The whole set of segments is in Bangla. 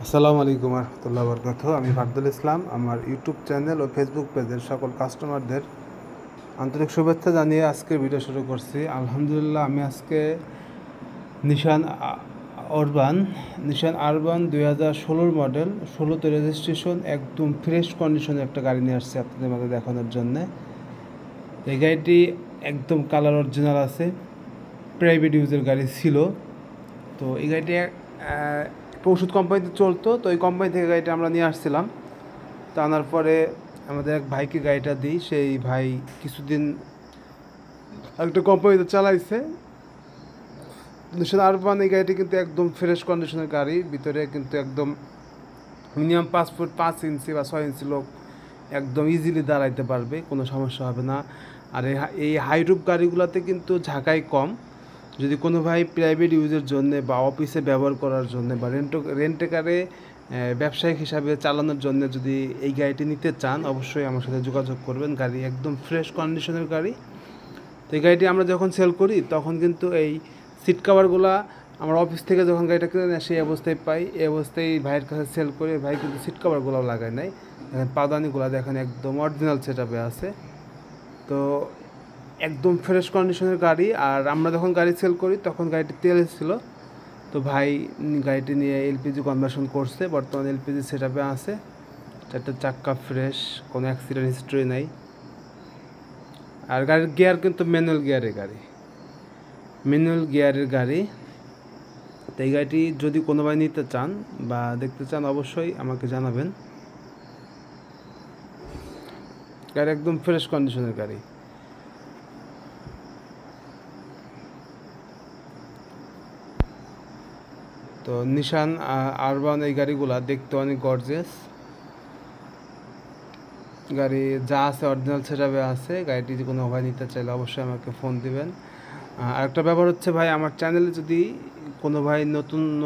আসসালামু আলাইকুম রহমতুল্লাহ বরকাত। আমি ফারদুল ইসলাম। আমার ইউটিউব চ্যানেল ও ফেসবুক পেজের সকল কাস্টমারদের আন্তরিক শুভেচ্ছা জানিয়ে আজকের ভিডিও শুরু করছি। আলহামদুলিল্লাহ, আমি আজকে নিশান আরবান 2016 মডেল, 16তে রেজিস্ট্রেশন, একদম ফ্রেশ কন্ডিশনে একটা গাড়ি নিয়ে আসছি আপনাদের মাঝে দেখানোর জন্যে। এই গাড়িটি একদম কালার অরিজিনাল আছে, প্রাইভেট ইউজের গাড়ি ছিল। তো এই গাড়িটি ওষুধ কোম্পানিতে চলতো, তো এই কোম্পানি থেকে গাড়িটা আমরা নিয়ে আসছিলাম। তো আনার পরে আমাদের এক ভাইকে গাড়িটা দিই, সেই ভাই কিছুদিন একটা কোম্পানিতে চালাইছে। আরবান এই গাড়িটি কিন্তু একদম ফ্রেশ কন্ডিশনের গাড়ি, ভিতরে কিন্তু একদম মিনিমাম 5 ফুট 5 ইঞ্চি বা 6 ইঞ্চি লোক একদম ইজিলি দাঁড়াইতে পারবে, কোনো সমস্যা হবে না। আর এই হাইরুপ গাড়িগুলোতে কিন্তু ঝাঁকাই কম। যদি কোনো ভাই প্রাইভেট ইউজের জন্য বা অফিসে ব্যবহার করার জন্য বা রেন্টে কারে ব্যবসায়িক হিসাবে চালানোর জন্য যদি এই গাড়িটি নিতে চান, অবশ্যই আমার সাথে যোগাযোগ করবেন। গাড়ি একদম ফ্রেশ কন্ডিশনের গাড়ি। তো এই গাড়িটি আমরা যখন সেল করি তখন কিন্তু এই সিট কাভারগুলো আমরা অফিস থেকে যখন গাড়িটা কিনে নেয় সেই অবস্থায় পাই, এই অবস্থায় ভাইয়ের কাছে সেল করে। ভাই কিন্তু সিট কাভারগুলোও লাগায় নাই, দেখেন পাদানিগুলো দেখেন একদম অরিজিনাল সেট আপে আছে। তো একদম ফ্রেশ কন্ডিশনের গাড়ি। আর আমরা যখন গাড়ি সেল করি তখন গাড়িটি তেল ছিল, তো ভাই গাড়িটি নিয়ে এলপিজি কনভার্সন করছে, বর্তমানে এলপিজি সেট আপে আছে। 4টা চাক্কা ফ্রেশ, কোনো অ্যাক্সিডেন্ট হিস্ট্রি নাই। আর গাড়ির গিয়ার কিন্তু ম্যানুয়াল গিয়ারের গাড়ি। তো এই গাড়িটি যদি কোনো ভাই নিতে চান বা দেখতে চান, অবশ্যই আমাকে জানাবেন। গাড়ি একদম ফ্রেশ কন্ডিশনের গাড়ি। তো নিশান আরবান এই গাড়িগুলা দেখতে অনেক গর্জিয়াস গাড়ি, যা আছে অরিজিনাল সেটআপে আছে। গাড়িটি যদি কোনো ভাই নিতে চাইলে অবশ্যই আমাকে ফোন দিবেন। আরেকটা ব্যাপার হচ্ছে ভাই, আমার চ্যানেলে যদি কোনো ভাই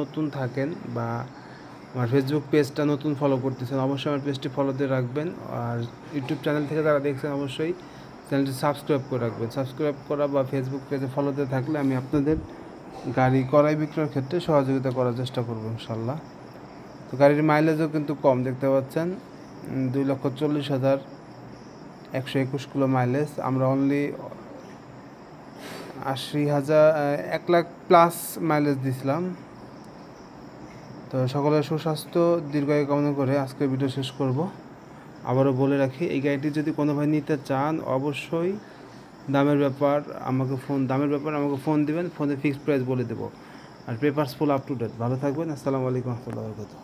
নতুন থাকেন বা আমার ফেসবুক পেজটা নতুন ফলো করতেছেন, অবশ্যই আমার পেজটি ফলো দিয়ে রাখবেন। আর ইউটিউব চ্যানেল থেকে যারা দেখছেন, অবশ্যই চ্যানেলটি সাবস্ক্রাইব করে রাখবেন। সাবস্ক্রাইব করা বা ফেসবুক পেজে ফলো দিয়ে থাকলে আমি আপনাদের গাড়ি ক্রয় বিক্রয়ের ক্ষেত্রে সহযোগিতা করার চেষ্টা করবো ইনশাল্লাহ। তো গাড়ির মাইলেজও কিন্তু কম, দেখতে পাচ্ছেন 2,40,121 কিলো মাইলেজ। আমরা অনলি 1 লাখ প্লাস মাইলেজ দিছিলাম। তো সকলের সুস্বাস্থ্য দীর্ঘায়ু কামনা করে আজকের ভিডিও শেষ করব। আবারও বলে রাখি, এই গাড়িটি যদি কোনো ভাই নিতে চান, অবশ্যই দামের ব্যাপার আমাকে ফোন দিবেন। ফোনে ফিক্সড প্রাইস বলে দেবো। আর papers full up to date. ভালো থাকবেন। আসসালামু আলাইকুম রহমতুল্লাহ বরকাতুহু।